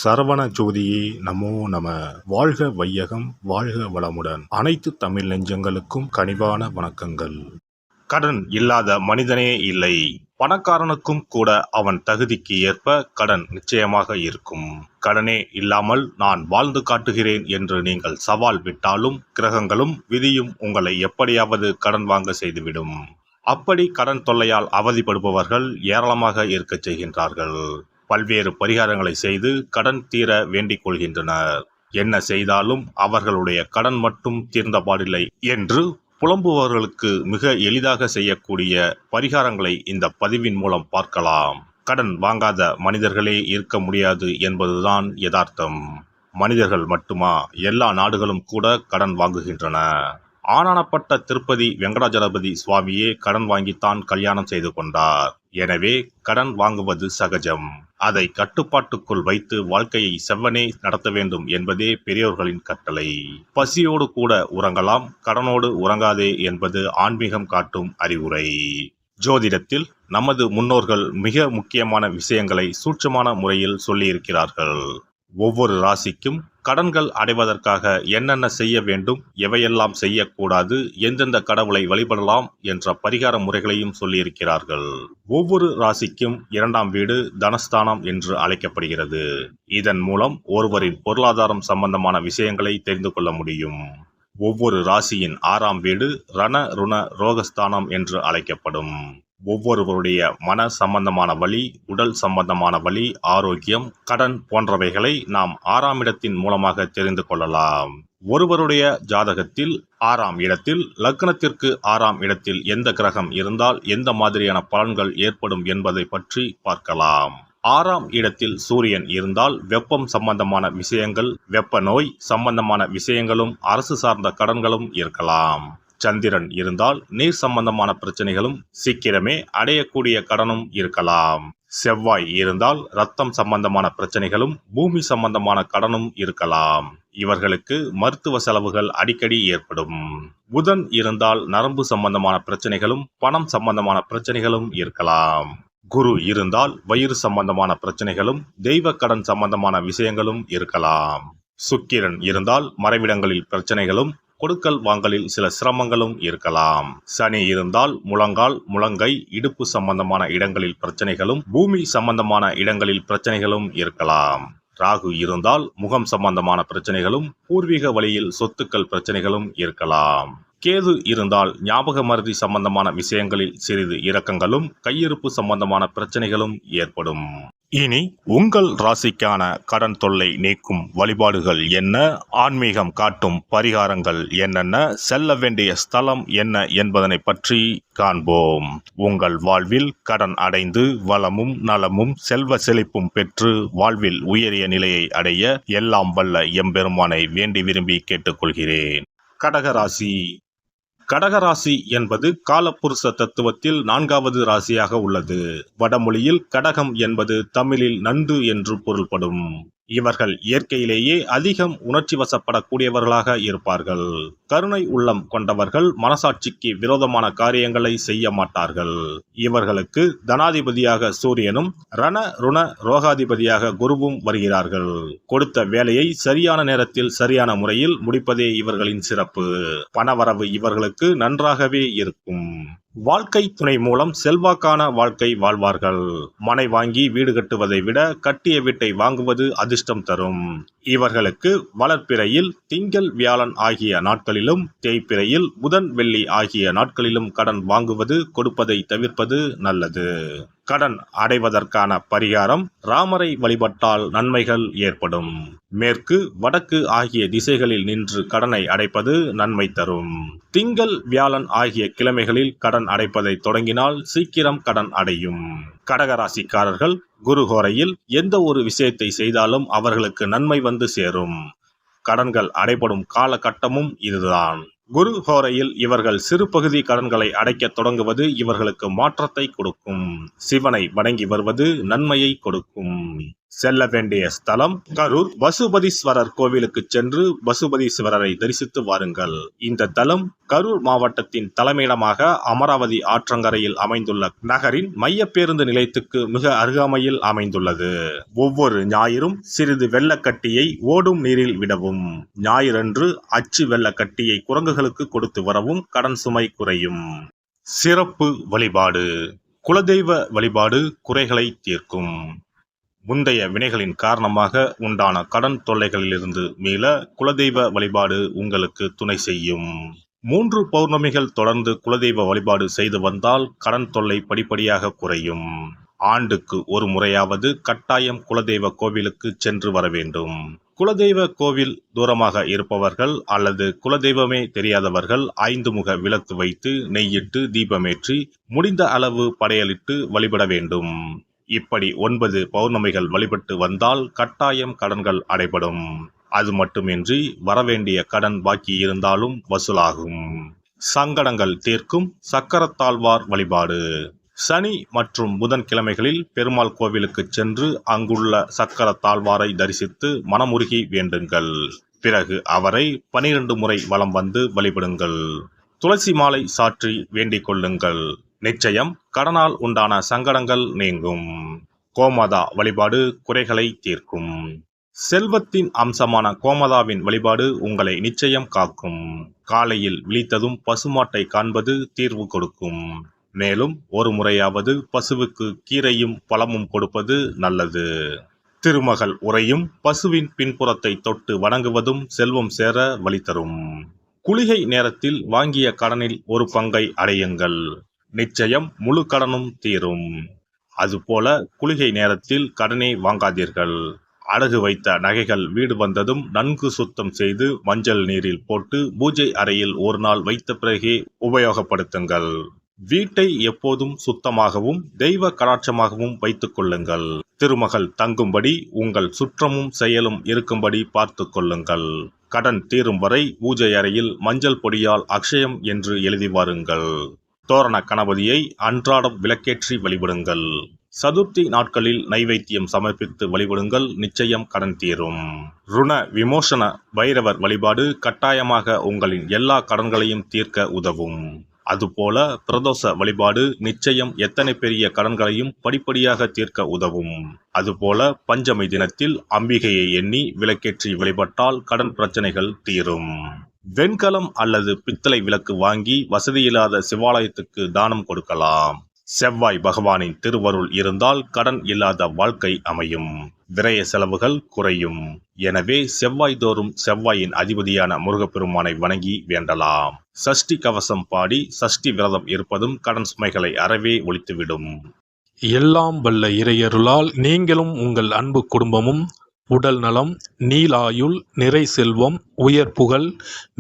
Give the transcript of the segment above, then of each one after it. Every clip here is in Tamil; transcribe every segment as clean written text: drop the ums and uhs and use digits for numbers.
சரவண ஜோதியே நமோ நம. வாழ்க வையகம், வாழ்க வளமுடன். அனைத்து தமிழ் நெஞ்சங்களுக்கும் கனிவான வணக்கங்கள். கடன் இல்லாத மனிதனே இல்லை. பணக்காரனுக்கும் கூட அவன் தகுதிக்கு ஏற்ப கடன் நிச்சயமாக இருக்கும். கடனே இல்லாமல் நான் வாழ்ந்து காட்டுகிறேன் என்று நீங்கள் சவால் விட்டாலும் கிரகங்களும் விதியும் உங்களை எப்படியாவது கடன் வாங்க செய்துவிடும். அப்படி கடன் தொல்லையால் அவதிப்படுபவர்கள் ஏராளமாக இருக்கச் செய்கின்றார்கள். பல்வேறு பரிகாரங்களை செய்து கடன் தீர வேண்டிக் கொள்கின்றனர். என்ன செய்தாலும் அவர்களுடைய கடன் மட்டும் தீர்ந்தபாடில்லை என்று புலம்புபவர்களுக்கு மிக எளிதாக செய்யக்கூடிய பரிகாரங்களை இந்த பதிவின் மூலம் பார்க்கலாம். கடன் வாங்காத மனிதர்களே இருக்க முடியாது என்பதுதான் யதார்த்தம். மனிதர்கள் மட்டுமா, எல்லா நாடுகளும் கூட கடன் வாங்குகின்றன. ஆனானப்பட்ட திருப்பதி வெங்கடாஜலபதி சுவாமியே கடன் வாங்கித்தான் கல்யாணம் செய்து கொண்டார். எனவே கடன் வாங்குவது சகஜம். அதை கட்டுப்பாட்டுக்குள் வைத்து வாழ்க்கையை செவ்வனே நடத்த வேண்டும் என்பதே பெரியோர்களின் கட்டளை. பசியோடு கூட உறங்கலாம், கடனோடு உறங்காதே என்பது ஆன்மீகம் காட்டும் அறிவுரை. ஜோதிடத்தில் நமது முன்னோர்கள் மிக முக்கியமான விஷயங்களை சூட்சமான முறையில் சொல்லியிருக்கிறார்கள். ஒவ்வொரு ராசிக்கும் கடன்கள் அடைவதற்காக என்னென்ன செய்ய வேண்டும், எவையெல்லாம் செய்யக்கூடாது, எந்தெந்த கடவுளை வழிபடலாம் என்ற பரிகார முறைகளையும் சொல்லியிருக்கிறார்கள். ஒவ்வொரு ராசிக்கும் 2ஆம் வீடு தனஸ்தானம் என்று அழைக்கப்படுகிறது. இதன் மூலம் ஒருவரின் பொருளாதாரம் சம்பந்தமான விஷயங்களை தெரிந்து கொள்ள முடியும். ஒவ்வொரு ராசியின் 6ஆம் வீடு ரண ருண ரோகஸ்தானம் என்று அழைக்கப்படும். ஒவ்வொருவருடைய மன சம்பந்தமான வலி, உடல் சம்பந்தமான வலி, ஆரோக்கியம், கடன் போன்றவைகளை நாம் 6ஆம் இடத்தின் மூலமாக தெரிந்து கொள்ளலாம். ஒருவருடைய ஜாதகத்தில் 6ஆம் இடத்தில் லக்னத்திற்கு 6ஆம் இடத்தில் எந்த கிரகம் இருந்தால் எந்த மாதிரியான பலன்கள் ஏற்படும் என்பதை பற்றி பார்க்கலாம். 6ஆம் இடத்தில் சூரியன் இருந்தால் வெப்பம் சம்பந்தமான விஷயங்கள், வெப்ப நோய் சம்பந்தமான விஷயங்களும், அரசு சார்ந்த கடன்களும் இருக்கலாம். சந்திரன் இருந்தால் நீர் சம்பந்தமான பிரச்சனைகளும், சீக்கிரமே அடையக்கூடிய கடனும் இருக்கலாம். செவ்வாய் இருந்தால் இரத்தம் சம்பந்தமான பிரச்சனைகளும், பூமி சம்பந்தமான கடனும் இருக்கலாம். இவர்களுக்கு மருத்துவ செலவுகள் அடிக்கடி ஏற்படும். புதன் இருந்தால் நரம்பு சம்பந்தமான பிரச்சனைகளும், பணம் சம்பந்தமான பிரச்சனைகளும் இருக்கலாம். குரு இருந்தால் வயிறு சம்பந்தமான பிரச்சனைகளும், தெய்வ கடன் சம்பந்தமான விஷயங்களும் இருக்கலாம். சுக்கிரன் இருந்தால் மறைவிடங்களில் பிரச்சனைகளும், கொடுக்கல் வாங்கலில் சில சிரமங்களும் இருக்கலாம். சனி இருந்தால் முழங்கால், முழங்கை, இடுப்பு சம்பந்தமான இடங்களில் பிரச்சனைகளும், பூமி சம்பந்தமான இடங்களில் பிரச்சனைகளும் இருக்கலாம். ராகு இருந்தால் முகம் சம்பந்தமான பிரச்சனைகளும், பூர்வீக வழியில் சொத்துக்கள் பிரச்சனைகளும் இருக்கலாம். கேது இருந்தால் ஞாபக மறதி சம்பந்தமான விஷயங்களில் சிறிது இரக்கங்களும், கையிருப்பு சம்பந்தமான பிரச்சனைகளும் ஏற்படும். இனி உங்கள் ராசிக்கான கடன் தொல்லை நீக்கும் வழிபாடுகள் என்ன, ஆன்மீகம் காட்டும் பரிகாரங்கள் என்னென்ன, செல்ல வேண்டிய ஸ்தலம் என்ன என்பதனை பற்றி காண்போம். உங்கள் வாழ்வில் கடன் அடைந்து வளமும் நலமும் செல்வ செழிப்பும் பெற்று வாழ்வில் உயரிய நிலையை அடைய எல்லாம் வல்ல எம்பெருமானை வேண்டி விரும்பி கேட்டுக்கொள்கிறேன். கடகராசி. கடகராசி என்பது காலப்புருஷ தத்துவத்தில் 4வது ராசியாக உள்ளது. வடமொழியில் கடகம் என்பது தமிழில் நண்டு என்று பொருள்படும். இவர்கள் இயற்கையிலேயே அதிகம் உணர்ச்சி வசப்படக்கூடியவர்களாக இருப்பார்கள். கருணை உள்ளம் கொண்டவர்கள் மனசாட்சிக்கு விரோதமான காரியங்களை செய்ய மாட்டார்கள். இவர்களுக்கு தனாதிபதியாக சூரியனும் ரண ருண ரோகாதிபதியாக குருவும் வருகிறார்கள். கொடுத்த வேலையை சரியான நேரத்தில் சரியான முறையில் முடிப்பதே இவர்களின் சிறப்பு. பணவரவு இவர்களுக்கு நன்றாகவே இருக்கும். வாழ்க்கை துணை மூலம் செல்வாக்கான வாழ்க்கை வாழ்வார்கள். மனை வாங்கி வீடு கட்டுவதை விட கட்டிய வீட்டை வாங்குவது அதிர்ஷ்டம் தரும். இவர்களுக்கு வளர்ப்பிறையில் திங்கள் வியாழன் ஆகிய நாட்களிலும், தேய்ப்பிறையில் புதன் வெள்ளி ஆகிய நாட்களிலும் கடன் வாங்குவது, கொடுப்பதை தவிர்ப்பது நல்லது. கடன் அடைவதற்கான பரிகாரம்: ராமரை வழிபட்டால் நன்மைகள் ஏற்படும். மேற்கு, வடக்கு ஆகிய திசைகளில் நின்று கடனை அடைப்பது நன்மை தரும். திங்கள் வியாழன் ஆகிய கிழமைகளில் கடன் அடைப்பதை தொடங்கினால் சீக்கிரம் கடன் அடையும். கடகராசிக்காரர்கள் குருஹோரையில் எந்த ஒரு விஷயத்தை செய்தாலும் அவர்களுக்கு நன்மை வந்து சேரும். கடன்கள் அடைபடும் காலகட்டமும் இதுதான். குரு ஹோரையில் இவர்கள் சிறு பகுதி கடன்களை அடைக்க தொடங்குவது இவர்களுக்கு மாற்றத்தை கொடுக்கும். சிவனை வணங்கி வருவது நன்மையை கொடுக்கும். செல்ல வேண்டிய ஸ்தலம் கரூர் பசுபதீஸ்வரர் கோவிலுக்கு சென்று பசுபதீஸ்வரரை தரிசித்து வாருங்கள். இந்த தலம் கரூர் மாவட்டத்தின் தலைமையிடமாக அமராவதி ஆற்றங்கரையில் அமைந்துள்ள நகரின் மைய பேருந்து நிலையத்துக்கு மிக அருகாமையில் அமைந்துள்ளது. ஒவ்வொரு ஞாயிறும் சிறிது வெள்ளக்கட்டியை ஓடும் நீரில் விடவும், ஞாயிறன்று அச்சு வெள்ளக்கட்டியை குரங்குகளுக்கு கொடுத்து வரவும் கடன் சுமை குறையும். சிறப்பு வழிபாடு. குலதெய்வ வழிபாடு குறைகளை தீர்க்கும். முந்தைய வினைகளின் காரணமாக உண்டான கடன் தொல்லைகளிலிருந்து மீள குலதெய்வ வழிபாடு உங்களுக்கு துணை செய்யும். 3 பௌர்ணமிகள் தொடர்ந்து குலதெய்வ வழிபாடு செய்து வந்தால் கடன் தொல்லை படிப்படியாக குறையும். ஆண்டுக்கு ஒரு முறையாவது கட்டாயம் குலதெய்வ கோவிலுக்கு சென்று வர வேண்டும். குலதெய்வ கோவில் தூரமாக இருப்பவர்கள் அல்லது குலதெய்வமே தெரியாதவர்கள் 5 முக விளக்கு வைத்து நெய்யிட்டு தீபமேற்றி முடிந்த அளவு படையலிட்டு வழிபட வேண்டும். இப்படி 9 பௌர்ணமிகள் வழிபட்டு வந்தால் கட்டாயம் கடன்கள் அடைபடும். அது மட்டுமின்றி வரவேண்டிய கடன் பாக்கி இருந்தாலும் வசூலாகும். சங்கடங்கள் தீர்க்கும் சக்கரத்தாழ்வார் வழிபாடு. சனி மற்றும் புதன்கிழமைகளில் பெருமாள் கோவிலுக்கு சென்று அங்குள்ள சக்கரத்தாழ்வாரை தரிசித்து மனமுருகி வேண்டுங்கள். பிறகு அவரை 12 முறை வலம் வந்து வழிபடுங்கள். துளசி மாலை சாற்றி வேண்டிக் கொள்ளுங்கள். நிச்சயம் கடனால் உண்டான சங்கடங்கள் நீங்கும். கோமாதா வழிபாடு குறைகளை தீர்க்கும். செல்வத்தின் அம்சமான கோமாதாவின் வழிபாடு உங்களை நிச்சயம் காக்கும். காலையில் விழித்ததும் பசுமாட்டை காண்பது தீர்வு கொடுக்கும். மேலும் ஒரு முறையாவது பசுவுக்கு கீரையும் பழமும் கொடுப்பது நல்லது. திருமகள் உரையும் பசுவின் பின்புறத்தை தொட்டு வணங்குவதும் செல்வம் சேர வழி தரும். குளிகை நேரத்தில் வாங்கிய கடனில் ஒரு பங்கை அடையுங்கள். நிச்சயம் முழு கடனும் தீரும். அதுபோல குளிகை நேரத்தில் கடனை வாங்காதீர்கள். அடகு வைத்த நகைகள் வீடு வந்ததும் நன்கு சுத்தம் செய்து மஞ்சள் நீரில் போட்டு பூஜை அறையில் ஒரு நாள் வைத்த பிறகே உபயோகப்படுத்துங்கள். வீட்டை எப்போதும் சுத்தமாகவும் தெய்வ கடாட்சமாகவும் வைத்துக் கொள்ளுங்கள். திருமகள் தங்கும்படி உங்கள் சுற்றமும் செயலும் இருக்கும்படி பார்த்து கொள்ளுங்கள். கடன் தீரும் வரை பூஜை அறையில் மஞ்சள் பொடியால் அக்ஷயம் என்று எழுதி வாருங்கள். தோரண கணபதியை அன்றாடம் விளக்கேற்றி வழிபடுங்கள். சதுர்த்தி நாட்களில் நைவேத்தியம் சமர்ப்பித்து வழிபடுங்கள். நிச்சயம் கடன் தீரும். ருண விமோசன பைரவர் வழிபாடு கட்டாயமாக உங்களின் எல்லா கடன்களையும் தீர்க்க உதவும். அதுபோல பிரதோஷ வழிபாடு நிச்சயம் எத்தனை பெரிய கடன்களையும் படிப்படியாக தீர்க்க உதவும். அதுபோல பஞ்சமி தினத்தில் அம்பிகையை எண்ணி விளக்கேற்றி வழிபட்டால் கடன் பிரச்சனைகள் தீரும். வெண்கலம் அல்லது பித்தளை விளக்கு வாங்கி வசதியில்லாத சிவாலயத்துக்கு தானம் கொடுக்கலாம். செவ்வாய் பகவானின் திருவருள் இருந்தால் கடன் இல்லாத வாழ்க்கை அமையும். விரய செலவுகள் குறையும். எனவே செவ்வாய் தோறும் செவ்வாயின் அதிபதியான முருகப்பெருமானை வணங்கி வேண்டலாம். சஷ்டி கவசம் பாடி சஷ்டி விரதம் இருப்பதும் கடன் சுமைகளை அறவே ஒழித்துவிடும். எல்லாம் வல்ல இறையருளால் நீங்களும் உங்கள் அன்பு குடும்பமும் உடல் நலம், நீலாயுள், நிறை செல்வம், உயர் புகழ்,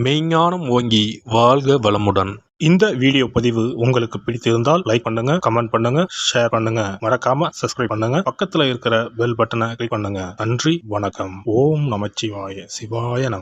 மெய்ஞானம் ஓங்கி வாழ்க வளமுடன். இந்த வீடியோ பதிவு உங்களுக்கு பிடித்திருந்தால் லைக் பண்ணுங்க, கமெண்ட் பண்ணுங்க, ஷேர் பண்ணுங்க, மறக்காம சப்ஸ்கிரைப் பண்ணுங்க. பக்கத்துல இருக்கிற பெல் பட்டனை கிளிக் பண்ணுங்க. நன்றி, வணக்கம். ஓம் நமச்சிவாய. சிவாய நம.